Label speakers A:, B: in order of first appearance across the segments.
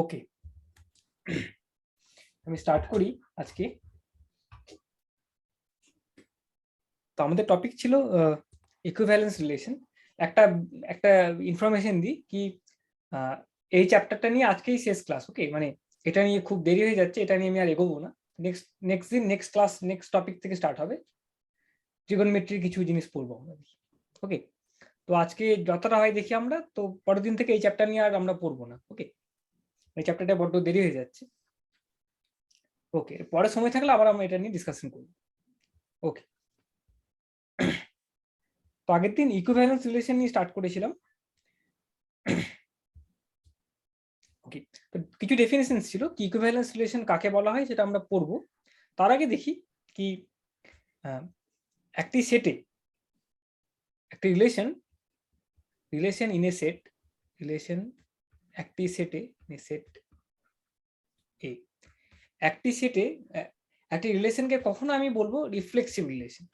A: ওকে, আমি স্টার্ট করি আজকে। তো আমাদের টপিক ছিল ইকুইভ্যালেন্স রিলেশন। একটা একটা ইনফরমেশন দিই কি, এই চ্যাপ্টারটা নিয়ে আজকেই শেষ ক্লাস। ওকে, মানে এটা নিয়ে খুব দেরি হয়ে যাচ্ছে, এটা নিয়ে আমি আর এগোবো না। নেক্সট ক্লাস নেক্সট টপিক থেকে স্টার্ট হবে। ট্রিগোনোমেট্রির কিছু জিনিস পড়বো আমরা। ওকে, তো আজকে যতটা হয় দেখি আমরা, তো পরের দিন থেকে এই চ্যাপ্টার নিয়ে আর আমরা পড়বো না। ওকে, এই চ্যাপ্টারটা বড্ড দেরি হয়ে যাচ্ছে। ওকে, পরে সময় থাকলে আবার আমরা এটা নিয়ে ডিসকাশন করব। ওকে, তো আগের দিন ইকুইভ্যালেন্স রিলেশন নিয়ে স্টার্ট করেছিলাম। ওকে, তো কিছু ডেফিনেশন ছিল কি ইকুইভ্যালেন্স রিলেশন কাকে বলা হয় সেটা আমরা পড়ব। তার আগে দেখি কি একটি সেটে একটি রিলেশন ইন এ সেট একটি সেটে সেট এ একটি সেটে একটি রিলেশনকে কখনো আমি বলবো রিফ্লেক্সিভ রিলেশন।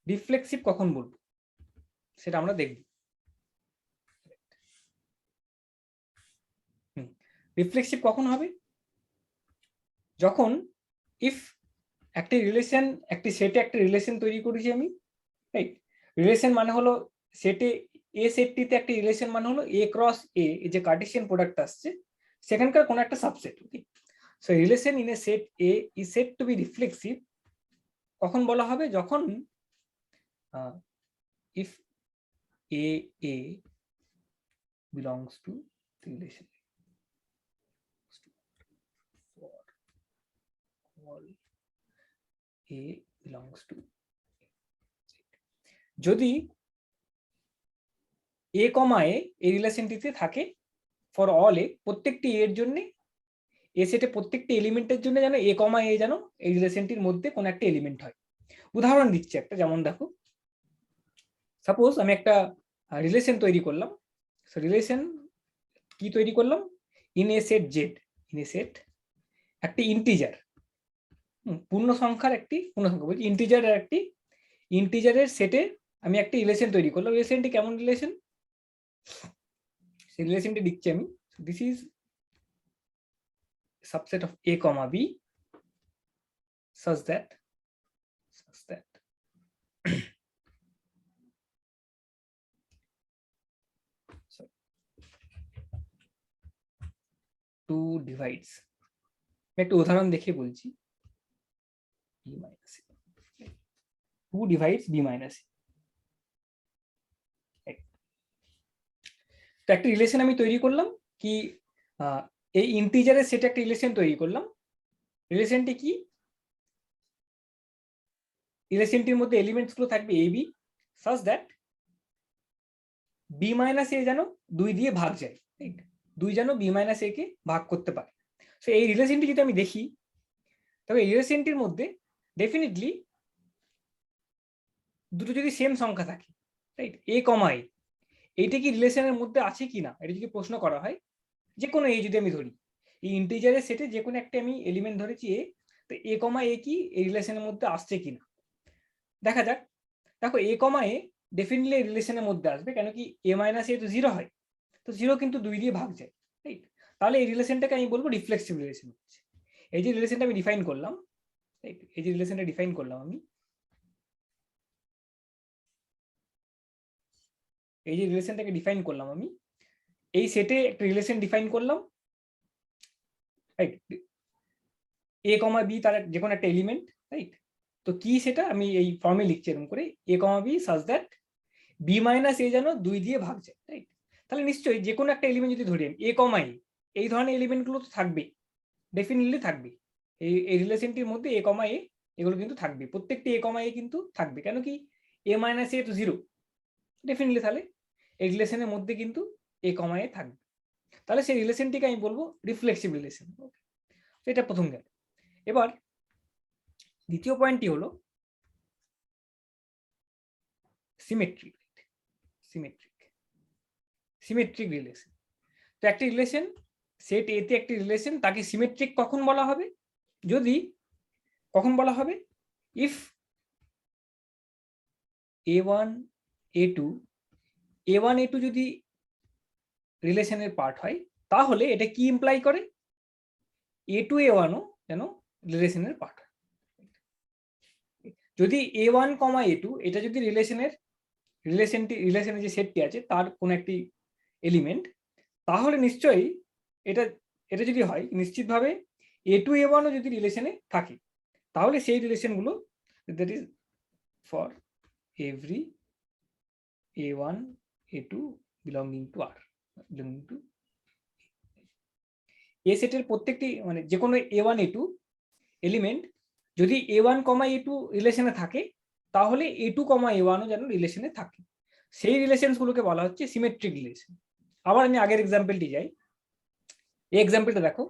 A: রিফ্লেক্সিভ কখন বলবো সেটা আমরা দেখব। রিফ্লেক্সিভ কখন হবে? যখন ইফ একটি রিলেশন, একটি সেটে একটা রিলেশন তৈরি করেছি আমি, রাইট? রিলেশন মানে হলো সেটে এ সেটটিতে একটা রিলেশন মানে হলো এ ক্রস এ, যে কার্টেসিয়ান প্রোডাক্ট আসছে সেখানকার কোন একটা subset. Okay, so relation in A set A is said to be reflexive কখন বলা হবে? যখন if A belongs to the relation all a belongs to, যদি এ কমা এ এই রিলেশনটিতে থাকে ফর অল এ, প্রত্যেকটি এর জন্য এ সেটে প্রত্যেকটি এলিমেন্টের জন্য যেন এ কমা এ যেন এই রিলেশনটির মধ্যে কোন একটা এলিমেন্ট হয়। উদাহরণ দিচ্ছি একটা, যেমন দেখো, সাপোজ আমি একটা রিলেশন তৈরি করলাম। রিলেশন কি তৈরি করলাম? In A set Z, in A set একটি ইন্টিজার, পূর্ণ সংখ্যার একটি পূর্ণ সংখ্যা বলছি ইন্টিজারের একটি ইন্টিজারের সেটে আমি একটি রিলেশন তৈরি করলাম। রিলেশনটি কেমন রিলেশন? সেই রিলেশনটি লিখছি আমি, this is subset of a comma b such that two divides, একটা উদাহরণ দেখে বলছি, b minus a, 2 divides b minus a। তো একটা রিলেশন আমি তৈরি করলাম কি, এই ইন্টিজারের সেটে একটা রিলেশন তৈরি করলাম। রিলেশনটি কি? রিলেশনটির মধ্যে এলিমেন্টস গুলো থাকবে A B such that B minus A যেন 2 দিয়ে ভাগ যায়, রাইট? 2 যেন বি মাইনাস এ কে ভাগ করতে পারে। সো এই রিলেশনটি যদি আমি দেখি, তবে এই রিলেশনটির মধ্যে ডেফিনেটলি দুটো যদি সেম সংখ্যা থাকে, রাইট, এ কমা এ, এইটা কি রিলেশনের মধ্যে আছে কি না এটা যদি প্রশ্ন করা হয়, যে কোনো এ যদি আমি ধরি, এই ইন্টিজারের সেটে যে কোনো একটা আমি এলিমেন্ট ধরেছি এ, তো এ কমা এ কি এই রিলেশনের মধ্যে আসছে কিনা দেখা যাক। দেখো এ কমা এ ডেফিনেটলি রিলেশনের মধ্যে আসবে, কেন কি এ মাইনাস এ তো 0 হয়, তো 0 কিন্তু 2 দিয়ে ভাগ যায়, রাইট? তাহলে এই রিলেশনটাকে আমি বলবো রিফ্লেক্সিভ রিলেশন হচ্ছে। এই যে রিলেশনটা আমি ডিফাইন করলাম, রাইট, এই যে রিলেশনটা ডিফাইন করলাম আমি, এই যে রিলেশনটাকে ডিফাইন করলাম আমি, এই সেটে একটা রিলেশন ডিফাইন করলাম, রাইট, এ কমা বি তার যে কোনো একটা এলিমেন্ট, রাইট? তো কি সেটা আমি এই ফর্মে লিখছি এরকম করে, A comma B such that B minus A যেন 2 দিয়ে ভাগ যায়, রাইট? তাহলে নিশ্চয়ই যে কোনো একটা এলিমেন্ট যদি ধরি এ কমা এ, এই ধরনের এলিমেন্টগুলো তো থাকবে, ডেফিনেটলি থাকবে। এই রিলেশনটির মধ্যে এ কমা এ এগুলো কিন্তু থাকবে, প্রত্যেকটি এ কমা এ কিন্তু থাকবে, কেন কি এ মাইনাস এ তো 0, ডেফিনেটলি তাহলে এই রিলেশনের মধ্যে কিন্তু এ কমা এ থাকবে। তাহলে সেই রিলেশনটিকে আমি বলবো রিফ্লেক্সিভ রিলেশন। এটা প্রথম গেল। এবার দ্বিতীয় পয়েন্টটি হলো সিমেট্রিক সিমেট্রিক রিলেশন। তো একটি রিলেশন সেট এ তে একটি রিলেশন, তাকে সিমেট্রিক কখন বলা হবে? যদি কখন বলা হবে? ইফ a1 a2 যদি রিলেশনের পার্ট হয়, তাহলে এটা কি ইমপ্লাই করে, A2 A1 ও যেন রিলেশনের পার্ট। যদি A1, A2 এটা যদি রিলেশনের যে সেটটি আছে তার কোন একটি এলিমেন্ট, তাহলে নিশ্চয়ই এটা এটা যদি হয় নিশ্চিতভাবে A2 A1 ও যদি রিলেশনে থাকে, তাহলে সেই রিলেশনগুলো that is for every A1 A2 belonging to R, belonging to A সেটের প্রত্যেকটি মানে যে কোনো A1 A2 এলিমেন্ট যদি A1, A2 রিলেশনে থাকে, তাহলে A2, A1 ও যেন রিলেশনে থাকে। সেই রিলেশনগুলোকে বলা হচ্ছে সিমেট্রিক রিলেশন। আবার আমি আগের এক্সাম্পলটি যাই। এই এক্সাম্পলটা দেখো,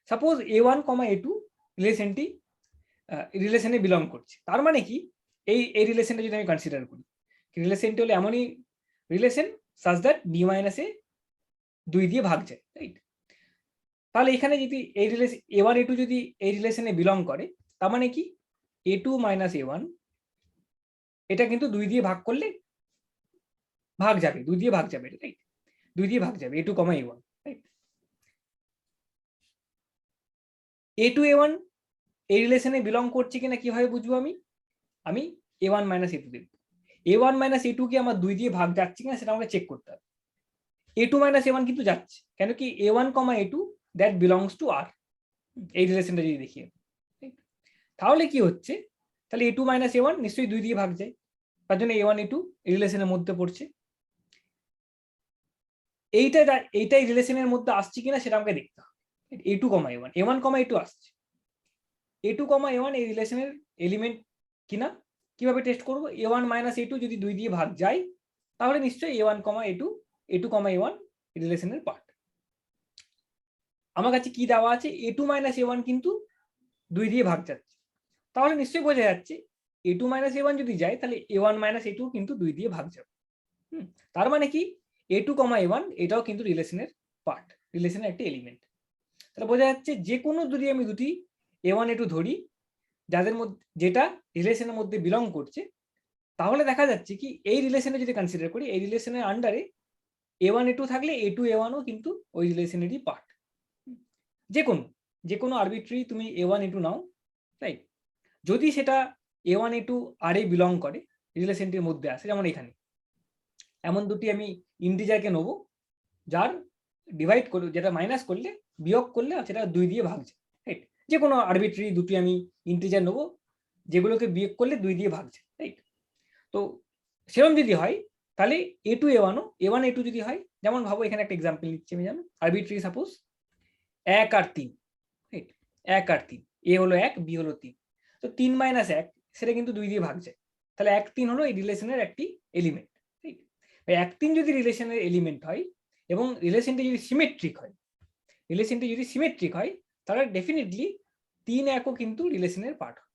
A: সাপোজ A1, A2 রিলেশনটি রিলেশনে বিলং করছে। তার মানে কি, এই রিলেশনটা যদি আমি কনসিডার করি, রিলেশনটি হলো এমনই relation such that B - A 2 দিয়ে ভাগ যায়, রাইট? তাহলে এখানে যদি এই রিলেশন A1 A2 যদি এই রিলেশনে বিলং করে, তার মানে কি A2 - A1 এটা কিন্তু 2 দিয়ে ভাগ করলে ভাগ যাবে, 2 দিয়ে ভাগ যাবে, রাইট? 2 দিয়ে ভাগ যাবে A2, A1, right? A2 A1 এই রিলেশনে বিলং করছে কিনা কিভাবে বুঝবো আমি A1 - A2 দেখব। A1 - A2 কি আমার 2 দিয়ে ভাগ যাচ্ছে কিনা সেটা আমাকে চেক করতে হবে। A2 - A1 কিন্তু যাচ্ছে, কেন কি A1, A2 that belongs to R, এই রিলেশনটা যদি দেখি, তাহলে কি হচ্ছে, তাহলে A2 - A1 নিশ্চয়ই 2 দিয়ে ভাগ যায়, তার জন্য A1 A2 এই রিলেশনের মধ্যে পড়ছে। এইটাই রিলেশনের মধ্যে আসছে কিনা সেটা আমাকে দেখতে হবে। A2, A1, A1, A2 আসছে, A2, A1 এই রিলেশনের এলিমেন্ট কিনা কিভাবে টেস্ট করব? A1 - A2 যদি 2 দিয়ে ভাগ যায়, তাহলে নিশ্চয়ই A1, A2, A2, A1 রিলেশনের পার্ট। আমার কাছে কি দেওয়া আছে, A2 - A1 কিন্তু 2 দিয়ে ভাগ যাচ্ছে, তাহলে নিশ্চয়ই বোঝা যাচ্ছে A2 - A1 যদি যায়, তাহলে A1 - A2 কিন্তু 2 দিয়ে ভাগ যাবে। তার মানে কি A2, A1 এটাও কিন্তু রিলেশনের পার্ট, রিলেশনের একটা এলিমেন্ট। তাহলে বোঝা যাচ্ছে যে কোনো যদি আমি দুটি A1 A2 ধরি যাদের মধ্যে যেটা রিলেশনের মধ্যে বিলং করছে, তাহলে দেখা যাচ্ছে কি এই রিলেশনে যদি কনসিডার করি, এই রিলেশনের আন্ডারে A1 A2 থাকলে A2 A1 ও কিন্তু ওই রিলেশনেরই পার্ট। যে কোনো আরবিট্রারি তুমি A1 A2 নাও, রাইট? যদি সেটা A1 A2 আর এ বিলং করে, রিলেশনটির মধ্যে আসে, যেমন এখানে এমন দুটি আমি ইন্টিজারকে নেবো যার ডিভাইড করে, যেটা মাইনাস করলে বিয়োগ করলে সেটা 2 দিয়ে ভাগ যায়, রাইট? যে কোনো আরবিট্রারি দুটি আমি ইন্টিজার নেবো যেগুলোকে বিয়োগ করলে 2 দিয়ে ভাগ যায়, রাইট? তো সেরকম যদি হয়, তাহলে A2 A1 ও A1 A2 যদি হয়, যেমন ভাবো এখানে একটা এক্সাম্পল নিচ্ছি আমি, যেমন আরবিট্রারি সাপোজ 1 আর 3, রাইট? 1 আর 3, A হলো 1, B হলো 3, তো 3 - 1 সেটা কিন্তু 2 দিয়ে ভাগ যায়, তাহলে 1 3 হলো এই রিলেশনের একটি এলিমেন্ট, রাইট? 1 3 যদি রিলেশনের এলিমেন্ট হয় এবং রিলেশনটি যদি সিমেট্রিক হয়, তাহলে ডেফিনেটলি 3 1 ও কিন্তু রিলেশনের পার্ট হবে।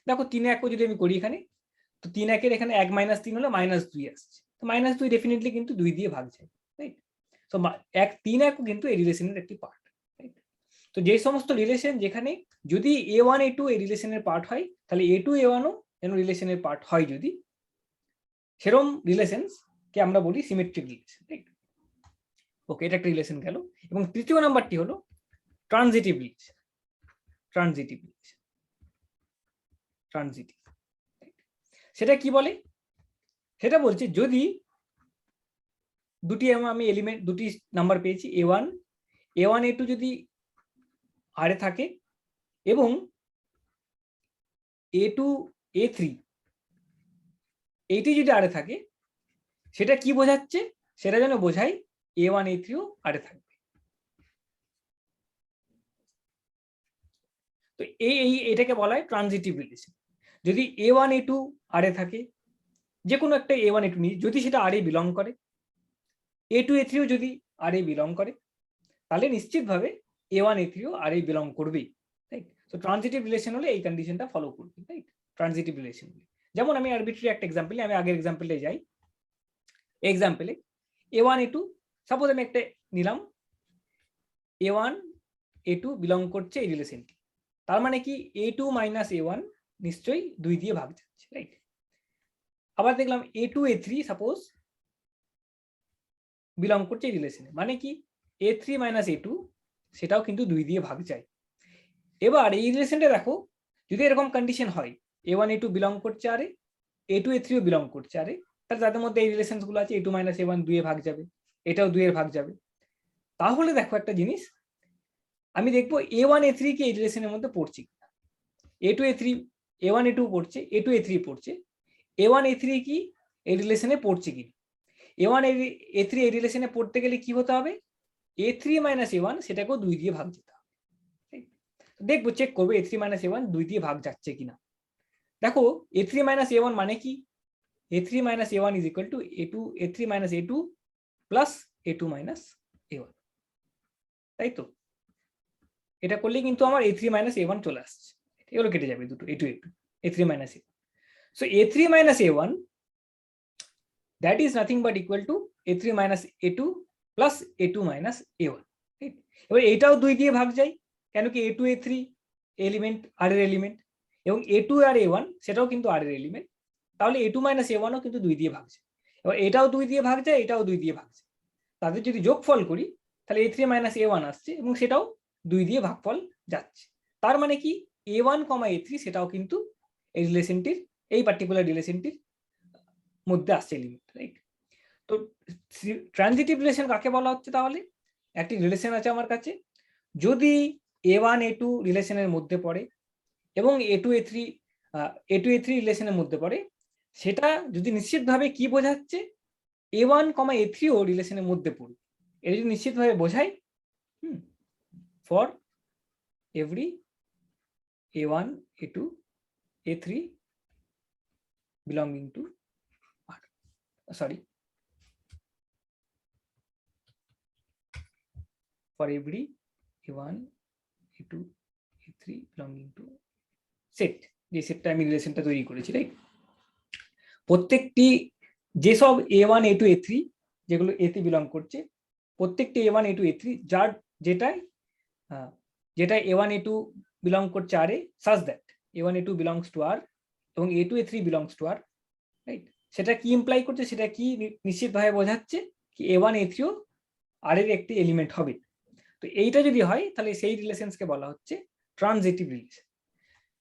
A: দেখো 3 1 ও যদি আমি করি এখানে, তো 3 1 এর এখানে 1 - 3 হলো -2 আসছে, তো -2 ডেফিনেটলি কিন্তু 2 দিয়ে ভাগ যায়, রাইট? তো 3 1 ও কিন্তু এই রিলেশনের একটি পার্ট, রাইট? তো যে সমস্ত রিলেশন যেখানে যদি A1 A2 এই রিলেশনের পার্ট হয়, তাহলে A2 A1 ও যেন রিলেশনের পার্ট হয়, যদি সেরকম রিলেশনস কে আমরা বলি সিমেট্রিক রিলেশন, রাইট? ওকে, এটা একটা রিলেশন গেল। এবং তৃতীয় নাম্বারটি হলো ট্রানজিটিভ রিলেশন। ট্রানজিটিভ সেটা কি বলে? সেটা বলছে যদি আমি এলিমেন্ট দুটি নাম্বার পেয়েছি A1 A2 যদি আর এ থাকে এবং A2 A3 এইটি যদি আর এ থাকে, সেটা কি বোঝাচ্ছে? সেটা যেন বোঝায় A1 A3 ও আর এ থাকবে। তো এটাকে বলা হয় ট্রানজিটিভ রিলেশন। যদি A1 A2 আর এ থাকে, যে কোনো একটা A1 A2 নিয়ে, যদি সেটা আর এ বিলং করে, A2 A3 ও যদি আর এ বিলং করে, তাহলে নিশ্চিতভাবে A1 A3 ও আর এ বিলং করবেই, রাইট? তো ট্রানজিটিভ রিলেশন হলে এই কন্ডিশনটা ফলো করবে, রাইট? Transitive relation. যেমন আমি আরবিট্রারি একটা এক্সাম্পল, আমি আগের এক্সাম্পলে যাই। এক্সাম্পলে A1 A2 সাপোজ আমি একটা নিলাম, A1 A2 বিলং করছে এই রিলেশনটি, তার মানে কি A2 - A1 নিশ্চয়ই 2 দিয়ে ভাগ যাচ্ছে, রাইট? আবার দেখলাম A2 A3 সাপোজ বিলং করছে এই রিলেশনে, মানে কি A3 - A2 সেটাও কিন্তু 2 দিয়ে ভাগ যায়। এবার এই রিলেশনটা দেখো, যদি এরকম কন্ডিশন হয় A1 A2 বিলং করছে আরে, A2 A3 ও বিলং করছে আরে, তাহলে তাদের মধ্যে এই রিলেশনস গুলো আছে, A2 - A1 2 এ ভাগ যাবে, এটাও 2 এর ভাগ যাবে। তাহলে দেখো একটা জিনিস, আমি দেখবো A1 A3 কি এই রিলেশনের মধ্যে পড়ছে কিনা। A2 A3 A1 A2 পড়ছে, A2 A3 পড়ছে, A1 A3 কি এই রিলেশনে পড়ছে কিনা। A1 A3 এই রিলেশনে পড়তে গেলে কি হতে হবে, A3 - A1 সেটাকেও 2 দিয়ে ভাগ যেতে হবে। দেখবো, চেক করবো A3 - A1 2 দিয়ে ভাগ যাচ্ছে কিনা। দেখো A3 - A1 মানে কি, A3 - A1 is equal two A3 - A2 plus A2 - A1, তাই তো? এটা করলে কিন্তু আমার A3 - A1 চলে আসছে, এগুলো কেটে যাবে দুটো, A2 A3 - A1। So A3 - A1 that is nothing but equal to A3 - A2 plus A2 - A1। এবার এটাও 2 দিয়ে ভাগ যায়, কেন কি A2 A3 এলিমেন্ট আর এর এলিমেন্ট, এবং A2 আর A1 সেটাও কিন্তু আর এর এলিমেন্ট, তাহলে A2 - A1 ও কিন্তু 2 দিয়ে ভাগ যায়। এবার এটাও 2 দিয়ে ভাগ যায়, এটাও 2 দিয়ে ভাগ যায়, তাদের যদি যোগফল করি তাহলে A3 - A1 আসছে এবং সেটাও 2 দিয়ে ভাগফল যাচ্ছে। তার মানে কি A1, A3 সেটাও কিন্তু এই রিলেশনটির, এই পার্টিকুলার রিলেশনটির মধ্যে আসছে এলিমেন্ট, রাইট? তো ট্রানজিটিভ রিলেশন কাকে বলা হচ্ছে, তাহলে একটি রিলেশন আছে আমার কাছে, যদি A1 A2 রিলেশনের মধ্যে পড়ে এবং A2 A3 রিলেশনের মধ্যে পড়ে, সেটা যদি নিশ্চিতভাবে কি বোঝাচ্ছে, A1, A3 ও রিলেশনের মধ্যে পড়বে, এটা যদি নিশ্চিতভাবে বোঝায়, for every A1 A2 A3 belonging to R, sorry, for every A1 A2 A3 belonging to set, যে সেটটা আমি রিলেশনটা তৈরি করেছি, রাইট? প্রত্যেকটি যেসব A1 A2 A3 যেগুলো এতে বিলং করছে, প্রত্যেকটি A1 A2 A3 যার যেটাই A1 A2 বিলং করছে আর এ, such that A1 A2 belongs to R এবং A2 A3 belongs to R, right? সেটা কি ইমপ্লাই করছে, সেটা কি নিশ্চিতভাবে বোঝাচ্ছে কি A1 A3 ও আর এর একটি এলিমেন্ট হবে। তো এইটা যদি হয় তাহলে সেই রিলেশনসকে বলা হচ্ছে ট্রানজিটিভ রিলেশন।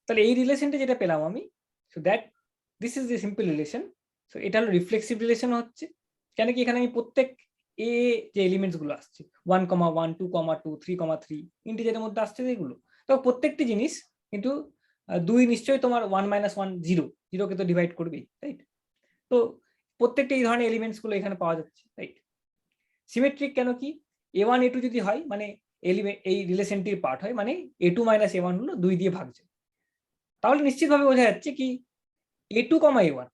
A: তাহলে এই রিলেশনটা যেটা পেলাম আমি, so that this is the simple relation. So এটা হলো রিফ্লেক্সিভ রিলেশন হচ্ছে, কেন কি এখানে আমি প্রত্যেক এ যে এলিমেন্টস গুলো আসছে 1, 1, 2, 2, 3, 3 ইন্টিজারের মধ্যে আসছে যেগুলো, তো প্রত্যেকটি জিনিস কিন্তু 2 নিশ্চয়ই তোমার 1 - 1 0, 0 কে তো ডিভাইড করবেই, রাইট? তো প্রত্যেকটা এই ধরনের এলিমেন্টস গুলো এখানে পাওয়া যাচ্ছে, রাইট? সিমেট্রিক কেন কি, A1 A2 যদি হয় মানে এই রিলেশনটির পার্ট হয়, মানে A2 - A1 হলো 2 দিয়ে ভাগ যায়, তাহলে নিশ্চিতভাবে বোঝা যাচ্ছে কি A2, A1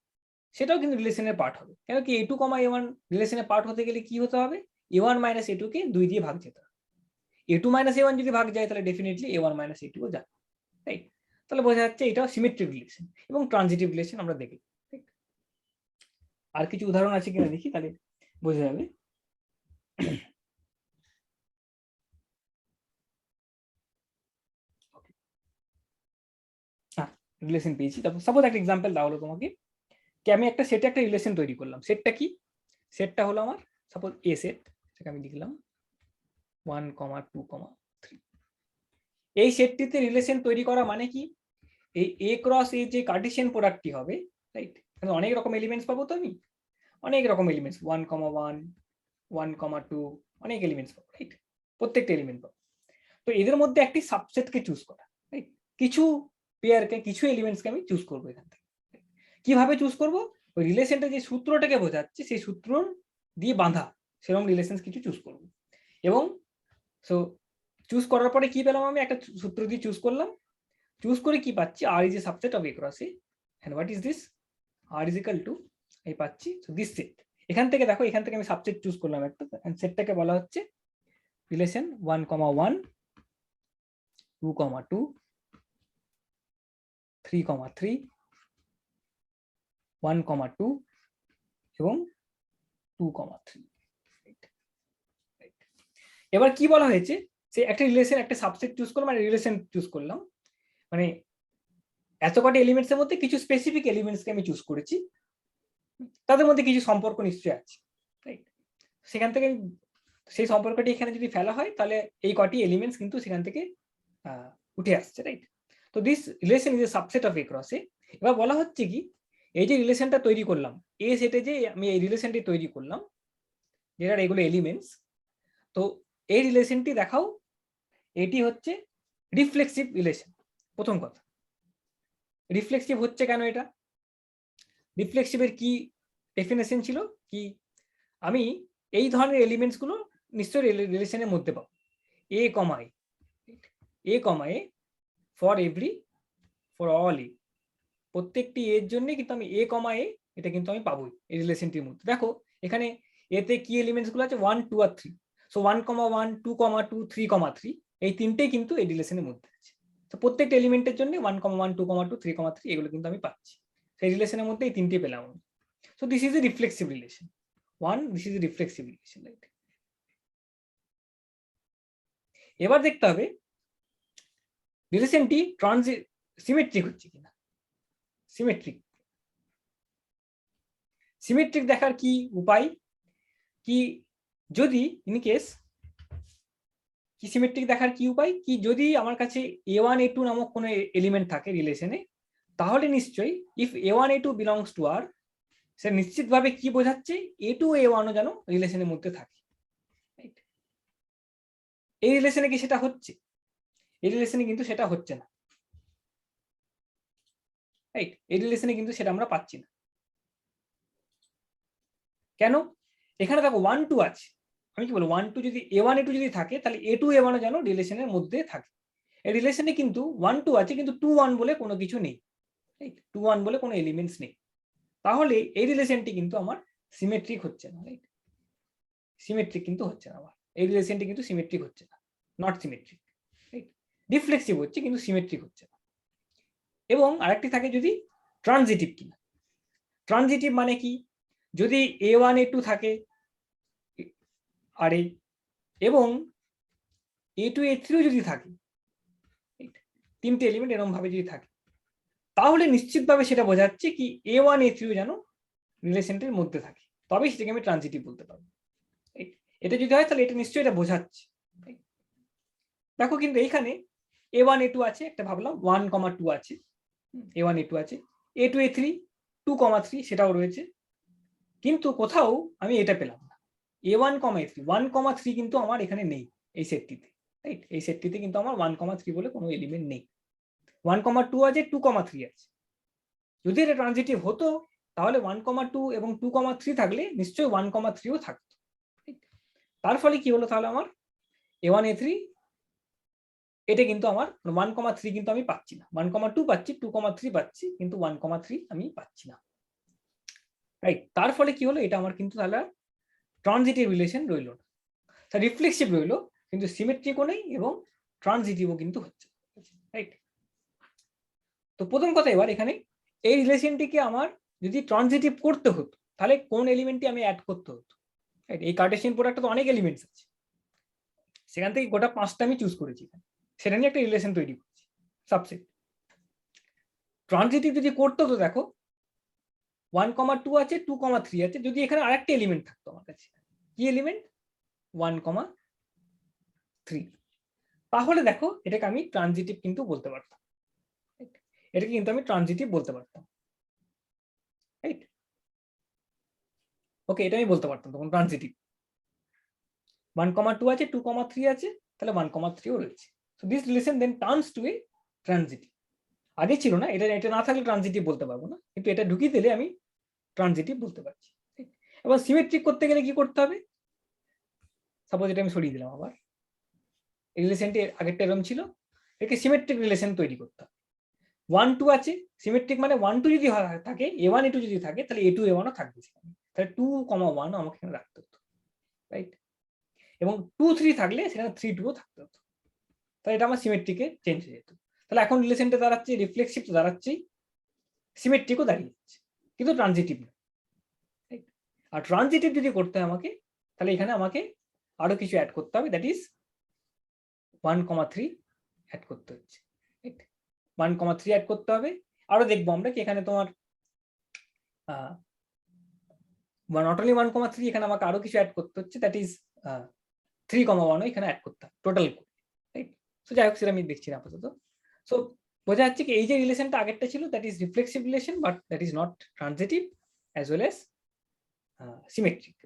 A: সেটাও কিন্তু রিলেশনের পার্ট হবে, কেন কি A2, A1 রিলেশনের পার্ট হতে গেলে কি হতে হবে, A1 - A2 কে 2 দিয়ে ভাগ যেতে হবে। A2 - A1 যদি ভাগ যায় তাহলে ডেফিনেটলি A1 - A2 ও যাবে, রাইট? তাহলে বোঝা যাচ্ছে এটাও সিমেট্রিক রিলেশন এবং ট্রানজিটিভ রিলেশন আমরা দেখি। আর কিছু উদাহরণ আছে কিনা দেখি, তাহলে বোঝা যাবে। রিলেশন পেয়েছি, তারপর সাপোজ একটা এক্সাম্পল দেওয়া হলো তোমাকে কি আমি একটা সেটে একটা রিলেশন তৈরি করলাম। সেটটা কি, সেটটা হলো আমার সাপোজ এ সেট, সেটা আমি লিখলাম 1, 2, 3। এই সেটটিতে রিলেশন তৈরি করা মানে কি, এই এ ক্রস এ যে কার্টেসিয়ান প্রোডাক্টটি হবে, রাইট? অনেক রকম এলিমেন্টস পাবো, তো আমি অনেক রকম এলিমেন্টস 1, 1, 1, 2 অনেক এলিমেন্টস পাবো, রাইট? প্রত্যেকটা এলিমেন্ট পাবো। তো এদের মধ্যে একটি সাবসেটকে চুজ করা, রাইট? কিছু পেয়ারকে, কিছু এলিমেন্টসকে আমি চুজ করবো এখান থেকে। কিভাবে চুজ করব, ওই রিলেশনটা যে সূত্রটাকে বোঝাচ্ছে সেই সূত্র দিয়ে বাঁধা সেরকম রিলেশন কিছু চুজ করব। এবং সো চুজ করার পরে কি পেলাম, আমি একটা সূত্র দিয়ে চুজ করলাম, চুজ করে কি পাচ্ছি, R is a subset of A cross A and what is this, R is equal to এই পাচ্ছি, সো দিস সেট। এখান থেকে দেখো, এখান থেকে আমি সাবসেট চুজ করলাম একটা, সেটটাকে বলা হচ্ছে রিলেশন 1, 1, 2, 2, 3, 3, 1, 2 এবং 2, 3। এবার কি বলা হয়েছে, সে একটা রিলেশন, একটা সাবসেট চুজ করলাম, মানে রিলেশন চুজ করলাম, মানে এত কটা এলিমেন্টস এর মধ্যে কিছু স্পেসিফিক এলিমেন্টসকে আমি চুজ করেছি, তাদের মধ্যে কিছু সম্পর্ক নিশ্চয়ই আছে, রাইট? সেখান থেকে আমি সেই সম্পর্কটি এখানে যদি ফেলা হয় তাহলে এই কটি এলিমেন্টস কিন্তু সেখান থেকে উঠে আসছে, রাইট? তো this relation is a subset of A cross A. এবার বলা হচ্ছে কি, এই যে রিলেশনটা তৈরি করলাম এ সেটে, যে আমি এই রিলেশনটি তৈরি করলাম যেটার এগুলো এলিমেন্টস, তো এই রিলেশনটি দেখাও এটি হচ্ছে রিফ্লেক্সিভ রিলেশন। প্রথম কথা, রিফ্লেক্সিভ হচ্ছে কেন? এটা রিফ্লেক্সিভের কি ডেফিনেশন ছিল কি, আমি এই ধরনের এলিমেন্টস গুলো নিশ্চয়ই রিলেশনের মধ্যে পাবো, A comma A for every, for all A, প্রত্যেকটি এর জন্য কিন্তু আমি এ কমা এ এটা কিন্তু আমি পাবোই এই রিলেশনটির মধ্যে। দেখো এখানে এতে কি এলিমেন্টস গুলো আছে, 1 2 আর 3। সো 1,1 2,2 3,3 এই তিনটেই কিন্তু এই রিলেশনের মধ্যে আছে। তো প্রত্যেকটা এলিমেন্টের জন্য 1,1 2,2 3,3 এগুলো কিন্তু আমি পাচ্ছি, সেই রিলেশনের মধ্যে এই তিনটে পেলাম। So this is a reflexive relation. This is a reflexive relation, right? এবার দেখতে হবে রিলেশনটি সিমেট্রিক হচ্ছে কিনা। সিমেট্রিক দেখার কি উপায় কি, যদি ইন কেস কি সিমেট্রিক দেখার কি উপায় কি, যদি আমার কাছে a1 a2 নামক কোনো এলিমেন্ট থাকে রিলেশনে, তাহলে নিশ্চয়ই if a1 a2 belongs to R, সে নিশ্চিতভাবে কি বোঝাচ্ছে, a2 a1 ও যেন রিলেশনের মধ্যে থাকে। এই রিলেশনে কি সেটা হচ্ছে? এই রিলেশনে কিন্তু সেটা হচ্ছে না, রাইট? এই রিলেশনে কিন্তু সেটা আমরা পাচ্ছি না। কেন? এখানে দেখো 1 2 আছে, আমি কি বলবো 1 2 যদি a1 a2 যদি থাকে তাহলে a2 a1 ও যেন রিলেশনের মধ্যে থাকে। এই রিলেশনে কিন্তু 1 2 আছে কিন্তু 2 1 বলে কোনো কিছু নেই, রাইট? 2 1 বলে কোনো এলিমেন্টস নেই। তাহলে এই রিলেশনটি কিন্তু আমার সিমেট্রিক হচ্ছে না, রাইট? সিমেট্রিক কিন্তু হচ্ছে না আমার এই রিলেশনটি, কিন্তু সিমেট্রিক হচ্ছে না, নট সিমেট্রিক, রাইট? রিফ্লেক্সিভ হচ্ছে কিন্তু সিমেট্রিক হচ্ছে না। এবং আরেকটি থাকে যদি ট্রানজিটিভ কিনা। ট্রানজিটিভ মানে কি, যদি a1 a2 থাকে আরে, এবং a2 a3 যদি থাকে, তিনটে এলিমেন্ট এরকম ভাবে যদি থাকে, তাহলে নিশ্চিতভাবে সেটা বোঝাচ্ছে কি a1 a3 যেন রিলেশনটির মধ্যে থাকে, তবেই সেটাকে আমি ট্রানজিটিভ বলতে পারবো। এটা যদি হয় তাহলে এটা নিশ্চয়ই এটা বোঝাচ্ছে। দেখো কিন্তু এইখানে a1 a2 আছে, একটা ভাবলাম 1,2 আছে, a1 a2 আছে, a2 a3 2,3 সেটাও রয়েছে, কিন্তু কোথাও আমি এটা পেলাম না, a1, a3 1,3 কিন্তু আমার এখানে নেই এই সেটটিতে, রাইট? এই সেটটিতে কিন্তু আমার 1,3 বলে কোনো এলিমেন্ট নেই। 1,2 আছে, 2,3 আছে। যদি এটা ট্রানজিটিভ হতো তাহলে 1,2 এবং 2,3 থাকলে নিশ্চয়ই 1,3ও থাকতো। তার ফলে কি হলো, তাহলে আমার a1 a3 এটা কিন্তু আমার 1,3 কিন্তু আমি পাচ্ছি না, 1,2 পাচ্ছি, 2,3 পাচ্ছি, কিন্তু 1,3 আমি পাচ্ছি না, রাইট? তার ফলে কি হলো, এটা আমার কিন্তু তাহলে ট্রানজিটিভ রিলেশন রইল না, রিফ্লেক্সিভ রইল, কিন্তু সিমেট্রিকও নেই এবং ট্রানজিটিভও কিন্তু হচ্ছে, রাইট? তো প্রথম কথা, এবার এখানে এই রিলেশনটিকে আমার যদি ট্রানজিটিভ করতে হতো তাহলে কোন এলিমেন্টটি আমি অ্যাড করতে হতো, রাইট? এই কার্টেসিয়ান প্রোডাক্টে তো অনেক এলিমেন্টস আছে, সেখান থেকে গোটা 5টা আমি চুজ করেছি, সেটা নিয়ে একটা রিলেশন তৈরি করছি, সাবসেট। ট্রানজিটিভ যদি করতে হতো, দেখো 1,2 আছে, 2,3 আছে, যদি এখানে আরেকটা এলিমেন্ট থাকতো আমার কাছে, কি এলিমেন্ট, 1,3, তাহলে দেখো এটাকে আমি ট্রানজিটিভ কিন্তু বলতে পারতাম, এটাকে কিন্তু আমি ট্রানজিটিভ বলতে পারতাম, রাইট? ওকে, এটা আমি বলতে পারতাম তখন ট্রানজিটিভ। 1,2 আছে, 2,3 আছে, তাহলে 1,3ও রয়েছে। So this relation then turns to a transitive. আগে ছিল না, এটা না থাকলে ট্রানজিটিভ বলতে পারবো না, কিন্তু এটা ঢুকিয়ে দিলে আমি ট্রানজিটিভ বলতে পারছি। এবার সিমেট্রিক করতে গেলে কি করতে হবে, সাপোজ এটা আমি সরিয়ে দিলাম, আবার এই রিলেশনটি আগেরটা এরকম ছিল, একে সিমেট্রিক রিলেশন তৈরি করতে হবে। 1 2 আছে, সিমেট্রিক মানে 1 2 যদি থাকে, a1 a2 যদি থাকে, তাহলে a2 a1 ও থাকবে সেখানে, তাহলে 2,1 আমাকে এখানে রাখতে হতো, রাইট? এবং 2 3 থাকলে সেখানে 3 2 ও থাকতে হতো, তাহলে এটা আমার সিমেট্রিকে চেঞ্জ হয়ে যেত। তাহলে এখন রিলেশনটা দাঁড়াচ্ছে রিফ্লেক্সিভ, তো দাঁড়াচ্ছেই, সিমেট্রিকও দাঁড়িয়ে যাচ্ছে, কিন্তু ট্রানজিটিভ না। আর ট্রানজিটিভ যদি করতে হয় আমাকে, তাহলে এখানে আমাকে আরো কিছু অ্যাড করতে হবে, দ্যাট ইজ 1,3 অ্যাড করতে হচ্ছে, 1,3 অ্যাড করতে হবে। আরো দেখবো আমরা কি এখানে তোমার নট অনলি 1,3, এখানে আমাকে আরো কিছু অ্যাড করতে হচ্ছে, দ্যাট ইজ 3,1 এখানে অ্যাড করতে হবে টোটাল করে, রাইট? সো যাই হোক সেটা আমি দেখছি না আপাতত। সো বোঝা যাচ্ছে কি এই যে রিলেশনটা আগেরটা ছিল that is reflexive relation, but that is not transitive as well as symmetric.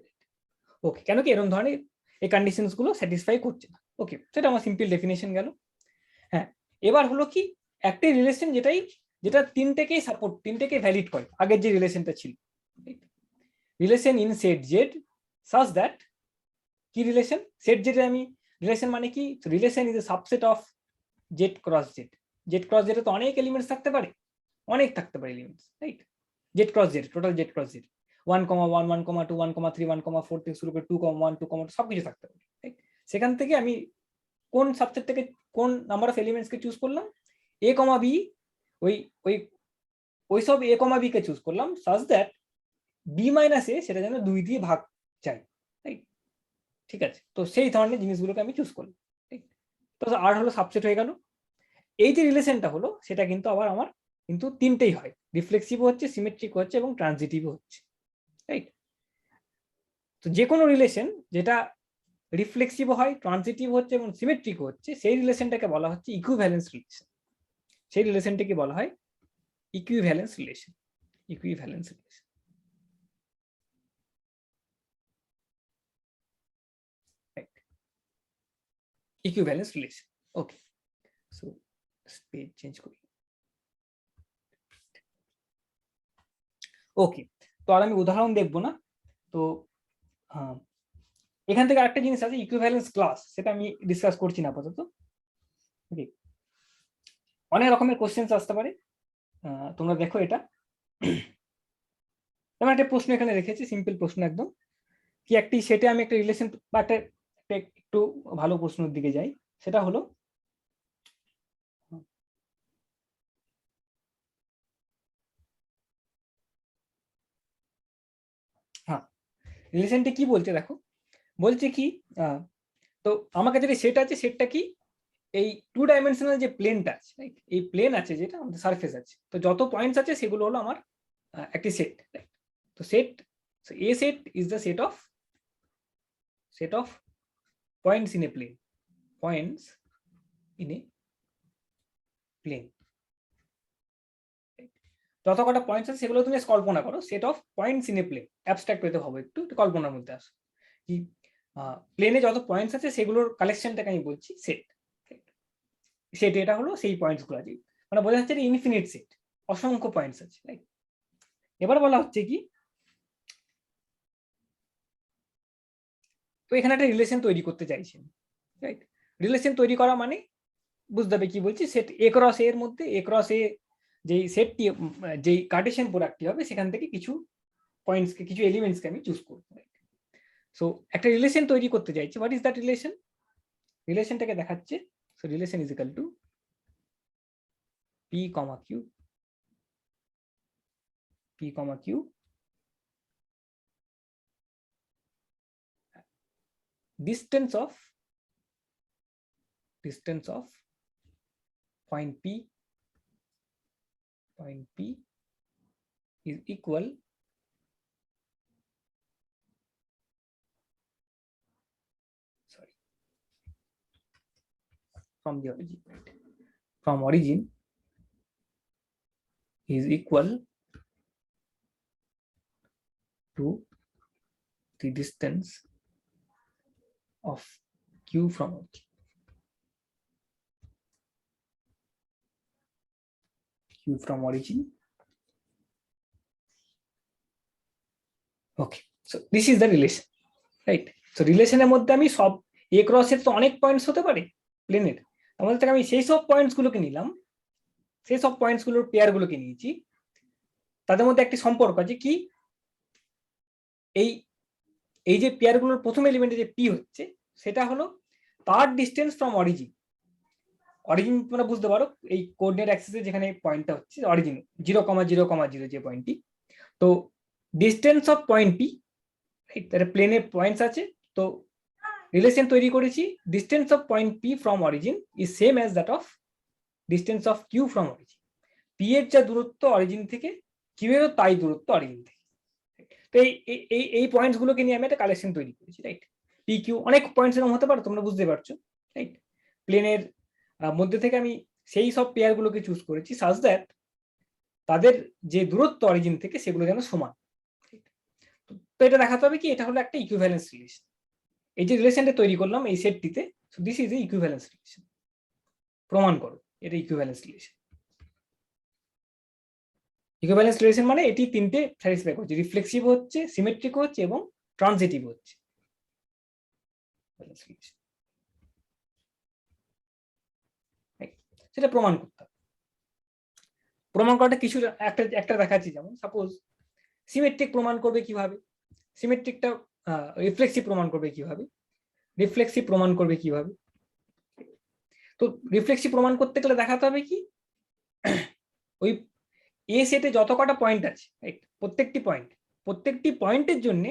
A: Okay, কেন কি এরকম ধরনের এই কন্ডিশনস গুলো স্যাটিসফাই করছে না। ওকে, সেটা আমার সিম্পল ডেফিনেশন গেল। হ্যাঁ, এবার হলো কি একটা রিলেশন যেটা তিনটেকেই সাপোর্ট, তিনটেকে ভ্যালিড করে আগের যে রিলেশনটা ছিল। Relation in shed Z such that, কি রিলেশন সেট জেড আমি রিলেশন মানে কি relation is a subset of Z cross Z. Z cross Z তো অনেক এলিমেন্টস থাকতে পারে, অনেক থাকতে পারে elements, right? Z cross Z, total Z cross Z 1,1 1,2 1,3 1,4 থেকে শুরু করে 2,1 2,2 সবকিছু থাকতে পারে, রাইট? সেখান থেকে আমি কোন সাবসেট থেকে কোন নাম্বার অফ এলিমেন্টসকে চুজ করলাম, এ কমা বি, ওই ওই ওই সব এ কমা বি কে চুজ করলাম সাজ দ্যাট বি মাইনাস এ সেটা যেন 2 দিয়ে ভাগ চাই, রাইট? ঠিক আছে, তো সেই ধরনের জিনিসগুলোকে আমি চুজ করলাম, ঠিক? তো আর হলো সাবসেট হয়ে গেল। এই যে রিলেশনটা হলো সেটা কিন্তু আবার আমার কিন্তু তিনটেই হয়, রিফ্লেক্সিভ হচ্ছে, সিমেট্রিক হচ্ছে এবং ট্রানজিটিভ হচ্ছে, রাইট? তো যে কোনো রিলেশন যেটা রিফ্লেক্সিভ হয়, ট্রানজিটিভ হচ্ছে এবং সিমেট্রিক হচ্ছে, সেই রিলেশনটাকে বলা হচ্ছে ইকুইভ্যালেন্স রিলেশন। সেই রিলেশনটাকে বলা হয় equivalence relation. Equivalence relation, equivalence relation. Okay, so page change করি। ওকে, তো আর আমি উদাহরণ দেখবো না। তো এখান থেকে আরেকটা জিনিস আছে ইকুইভ্যালেন্স ক্লাস, সেটা আমি ডিসকাস করছি না আপাতত। অনেক রকমের কোশ্চেন্স আসতে পারে, তোমরা দেখো এটা। যেমন একটা প্রশ্ন এখানে রেখেছি, সিম্পল প্রশ্ন একদম, কি একটি সেটে আমি একটা রিলেশন বা একটা একটু ভালো প্রশ্নের দিকে যাই, সেটা হলো হ্যাঁ রিলেশনটি কি বলছে দেখো, বলছে কি তো আমার কাছে যে সেট আছে, সেটটা কি এই 2 ডাইমেনশনাল যে প্লেনটা আছে, রাইট? এই প্লেন আছে যেটা আমাদের সারফেস আছে, তো যত পয়েন্টস আছে সেগুলো হলো আমার একটি সেট, রাইট? তো set, A set is the set of points in a plane, points in a plane. যত কটা পয়েন্টস আছে সেগুলো তুমি কল্পনা করো, set of points in a plane, abstract পেতে হবে, একটু কল্পনার মধ্যে আসো কি প্লেনে যত পয়েন্টস আছে সেগুলোর কালেকশনটাকে আমি বলছি সেট। সেট এটা হলো সেই পয়েন্টস গুলো আছে, মানে বোঝা যাচ্ছে ইনফিনিট সেট, অসংখ্য পয়েন্টস আছে, রাইট? এবার বলা হচ্ছে কি তো এখানে একটা রিলেশন তৈরি করতে চাইছেন, রাইট? রিলেশন তৈরি করা মানে বুঝতে হবে কি বলছি, সেট এ ক্রস এর মধ্যে এ ক্রস এ যেই সেটটি যেই কার্টেশিয়ান প্রোডাক্টটি হবে সেখান থেকে কিছু পয়েন্টসকে, কিছু এলিমেন্টসকে আমি চুজ করব। সো একটা রিলেশন তৈরি করতে চাইছি, হোয়াট ইজ দ্যাট রিলেশন? রিলেশনটাকে দেখাচ্ছে, so relation is equal to P comma Q, P comma Q distance of point P is equal from the origin, from origin is equal to the distance of Q from origin, Q from origin. Okay, so this is the relation, right? So relation এর মধ্যে আমি সব এ cross এর তো অনেক points হতে পারে প্লেনের, আমাদের থেকে আমি সেই সব পয়েন্টস গুলোকে নিলাম, সেই সব পয়েন্টস গুলোর পেয়ার গুলোকে নিয়েছি, তাদের মধ্যে একটি সম্পর্ক আছে কি এই এই যে পেয়ার গুলোর প্রথম এলিমেন্টে যে পি হচ্ছে সেটা হলো তার ডিস্টেন্স ফ্রম অরিজিন। অরিজিন তোমরা বুঝতে পারো এই কোঅর্ডিনেট অ্যাক্সিসে যেখানে পয়েন্টটা হচ্ছে অরিজিন 0,0,0 যে পয়েন্টটি, তো ডিস্টেন্স অফ পয়েন্ট পি, তাহলে প্লেনে পয়েন্টস আছে, তো রিলেশন তৈরি করেছি distance of point P from origin is same as that of distance of Q from origin. P এর যা দূরত্ব অরিজিন থেকে, কিউ এরও তাই দূরত্ব অরিজিন থেকে। তো এই পয়েন্টস গুলোকে নিয়ে আমি একটা কালেকশন তৈরি করেছি, রাইট? পি কিউ, অনেক পয়েন্টস এরকম হতে পারে, তোমরা বুঝতে পারছো, রাইট? প্লেনের মধ্যে থেকে আমি সেই সব পেয়ার গুলোকে চুজ করেছি সাজ দ্যাট তাদের যে দূরত্ব অরিজিন থেকে সেগুলো যেন সমান। তো এটা দেখাতে হবে কি এটা হলো একটা ইকুইভ্যালেন্স রিলেশন। এই যে রিলেশনটা তৈরি করলাম এই সেটটিতে, so this is a equivalence relation. প্রমাণ করো এটা ইকুইভ্যালেন্স রিলেশন। ইকুইভ্যালেন্স রিলেশন মানে এটি তিনটে স্যাটিসফাই করছে, রিফ্লেক্সিভ হচ্ছে, সিমেট্রিক হচ্ছে এবং ট্রানজিটিভ হচ্ছে। সেটা প্রমাণ করতে হবে। প্রমাণ করাটা কিছু একটা দেখাচ্ছি, যেমন সাপোজ সিমেট্রিক প্রমাণ করবে কিভাবে, সিমেট্রিকটা রিফ্লেক্সিভ প্রমাণ করবে কিভাবে, রিফ্লেক্সিভ প্রমাণ করবে কিভাবে। তো রিফ্লেক্সিভ প্রমাণ করতে গেলে দেখাতে হবে কি ওই এ সেটে যত কটা পয়েন্ট আছে, রাইট, প্রত্যেকটি পয়েন্টের জন্য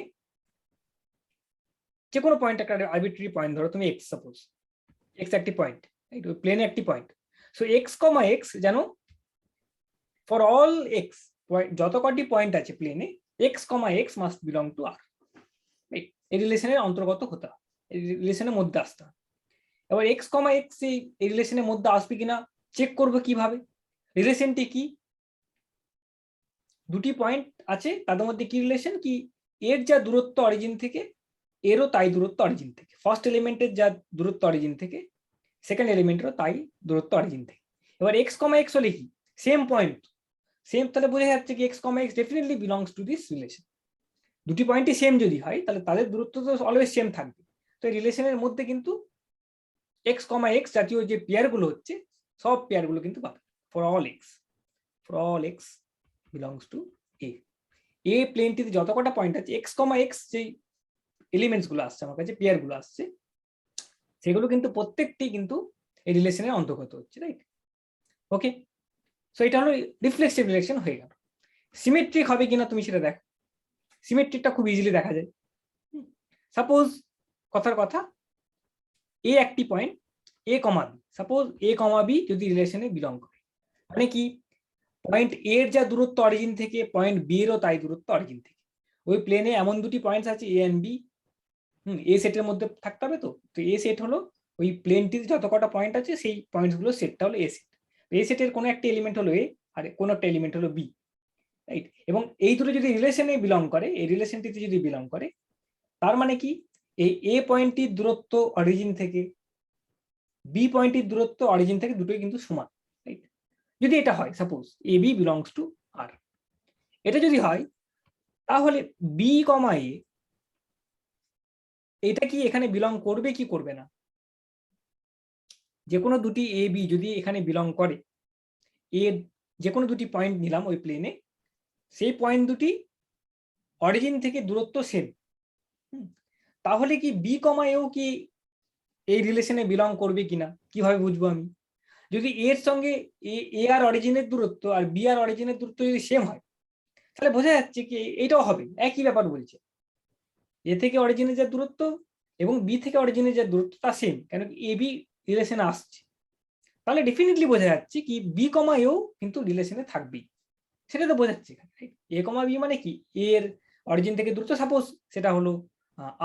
A: যে কোনো পয়েন্ট একটা আরবিট্রারি পয়েন্ট ধরো তুমি এক্স, সাপোজ এক্স একটি পয়েন্ট, রাইট, ওই প্লেনে একটি point. So X comma X যেন ফর অল এক্স যত কটি পয়েন্ট আছে প্লেনে X comma X must belong to R, right, এই রিলেশনের অন্তর্গত হতে হবে, এই রিলেশনের মধ্যে আসতে হবে। এবার এক্স কমা এক্স এই রিলেশনের মধ্যে আসবে কিনা চেক করবো কিভাবে, রিলেশনটি কি, দুটি পয়েন্ট আছে তাদের মধ্যে কি রিলেশন, কি এর যা দূরত্ব অরিজিন থেকে এরও তাই দূরত্ব অরিজিন থেকে, ফার্স্ট এলিমেন্টের যা দূরত্ব অরিজিন থেকে সেকেন্ড এলিমেন্টেরও তাই দূরত্ব অরিজিন থেকে। এবার এক্স কমা এক্স হলে কি সেম পয়েন্ট, সেম, তাহলে বোঝা যাচ্ছে কি x comma x definitely belongs to this relation. দুটি পয়েন্টই সেম যদি হয় তাহলে তাদের দূরত্ব তো অলওয়েজ সেম থাকবে। তো এই রিলেশনের মধ্যে কিন্তু এক্স কমা এক্স জাতীয় যে পেয়ার গুলো হচ্ছে সব পেয়ার গুলো কিন্তু পাবে for all x belongs to A প্লেনটিতে যত কটা পয়েন্ট আছে এক্স কমা এক্স যে এলিমেন্টস গুলো আসছে আমার কাছে, পেয়ার গুলো আসছে, সেগুলো কিন্তু প্রত্যেকটি কিন্তু এই রিলেশনের অন্তর্গত হচ্ছে, রাইট? ওকে, সো এটা হলো রিফ্লেক্সিভ রিলেশন হয়ে গেল। সিমেট্রিক হবে কিনা তুমি সেটা দেখো, সিমেট্রিকটা খুব ইজিলি দেখা যায়। সাপোজ কথার কথা এ একটি পয়েন্ট এ কমা বি, সাপোজ এ কমা বি যদি রিলেশনে বিলং করে, মানে কি পয়েন্ট এর যা দূরত্ব অরিজিন থেকে পয়েন্ট বি এরও তাই দূরত্ব অরিজিন থেকে। ওই প্লেনে এমন দুটি পয়েন্টস আছে এ এন্ড বি, এ সেটের মধ্যে থাকতে হবে। তো এ সেট হলো ওই প্লেনটিতে যত কটা পয়েন্ট আছে সেই পয়েন্টস গুলো সেটটা হলো এ সেট। এ সেটের কোনো একটা এলিমেন্ট হলো এ আর কোনো একটা এলিমেন্ট হলো বি, রাইট? এবং এই দুটো যদি রিলেশনে বিলং করে, এই রিলেশনটিতে যদি বিলং করে, তার মানে কি এই এ পয়েন্টটির দূরত্ব অরিজিন থেকে বি পয়েন্টটির দূরত্ব অরিজিন থেকে দুটোই কিন্তু সমান, রাইট? যদি এটা হয় suppose A B belongs to R, এটা যদি হয় তাহলে বি কমা এ এটা কি এখানে বিলং করবে কি করবে না, যে কোনো দুটি এ বি যদি এখানে বিলং করে, এর যে কোনো দুটি পয়েন্ট নিলাম ওই প্লেনে, সেই পয়েন্ট দুটি অরিজিন থেকে দূরত্ব সেম, তাহলে কি বি কমা এও কি এই রিলেশনে বিলং করবে কিনা কিভাবে বুঝবো আমি, যদি এর সঙ্গে এ আর অরিজিনের দূরত্ব আর বি আর অরিজিনের দূরত্ব যদি সেম হয় তাহলে বোঝা যাচ্ছে কি এইটাও হবে, একই ব্যাপার বলছে, এ থেকে অরিজিনের যা দূরত্ব এবং বি থেকে অরিজিনের যা দূরত্ব তা সেম, কেন এ বি রিলেশনে আসছে, তাহলে ডেফিনেটলি বোঝা যাচ্ছে কি বি কমা এও কিন্তু রিলেশনে থাকবেই, সেটা তো বোঝাচ্ছে এ কমা বি মানে কি এর অরিজিন থেকে দূরত্ব সাপোজ সেটা হলো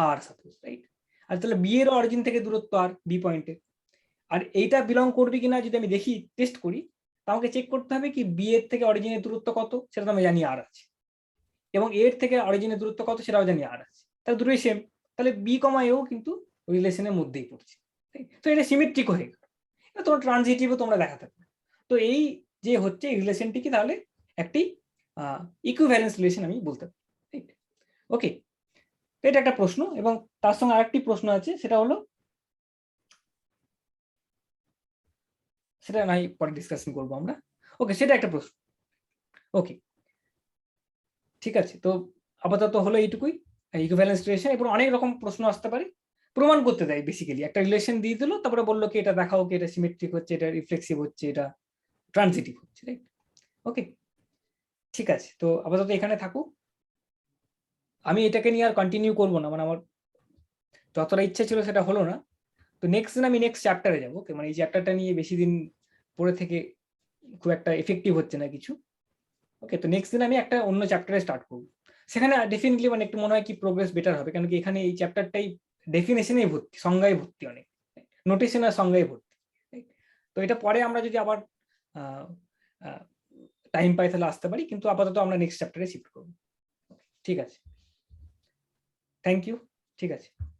A: আর সাপোজ, রাইট? আর তাহলে বি এর অরিজিন থেকে দূরত্ব আর বি পয়েন্টে, আর এইটা বিলং করবে কিনা যদি আমি দেখি টেস্ট করি, আমাকে চেক করতে হবে কি বি এর থেকে অরিজিনের দূরত্ব কত সেটা তো আমি জানি আর আছে, এবং এর থেকে অরিজিনের দূরত্ব কত সেটাও জানি আর আছে, তাহলে দুটোই সেম, তাহলে বি কমা এও কিন্তু রিলেশনের মধ্যেই পড়ছে, তো এটা সিমেট্রিক হয়ে গেল। তোমার ট্রানজিটিভও তোমরা দেখাতে পারো। তো এই যে হচ্ছে এই রিলেশনটি কি তাহলে একটি ইকুইভ্যালেন্স রিলেশন আমি বলতে পারি, ঠিক? ওকে, এটা একটা প্রশ্ন, এবং তার সঙ্গে আরেকটি প্রশ্ন আছে, সেটা হলো সেটা নাই পরে ডিসকাশন করবো আমরা। ওকে, সেটা একটা প্রশ্ন। ওকে, ঠিক আছে, তো আপাতত হলো এইটুকুই ইকুইভ্যালেন্স রিলেশন। এবং অনেক রকম প্রশ্ন আসতে পারে, প্রমাণ করতে দেয় বেসিক্যালি, একটা রিলেশন দিয়ে দিল তারপরে বললো কি এটা দেখাও কি এটা সিমেট্রিক হচ্ছে, এটা রিফ্লেক্সিভ হচ্ছে, এটা ট্রানজিটিভ হচ্ছে, রাইট? ওকে, ঠিক আছে, তো আপাতত এখানে থাকুক, আমি এটাকে নিয়ে আর কন্টিনিউ করবো না, মানে আমার যতটা ইচ্ছা ছিল সেটা হলো না। তো নেক্সট দিন আমি নেক্সট চ্যাপ্টারে যাবো, মানে এই চ্যাপ্টারটা নিয়ে বেশি দিন পড়ে থেকে খুব একটা এফেক্টিভ হচ্ছে না কিছু। ওকে, তো নেক্সট দিন আমি একটা অন্য চ্যাপ্টারে স্টার্ট করবো, সেখানে ডেফিনেটলি মানে একটু মনে হয় কি প্রোগ্রেস বেটার হবে, কারণ কি এখানে এই চ্যাপ্টারটাই ডেফিনেশনেই ভর্তি, সংজ্ঞায় ভর্তি, অনেক নোটেশনের সংজ্ঞায় ভর্তি। তো এটা পরে আমরা যদি আবার টাইম পাই তাহলে আসতে পারি, কিন্তু আপাতত আমরা নেক্সট চ্যাপ্টারে শিফট করবো। ঠিক আছে, থ্যাংক ইউ। ঠিক আছে।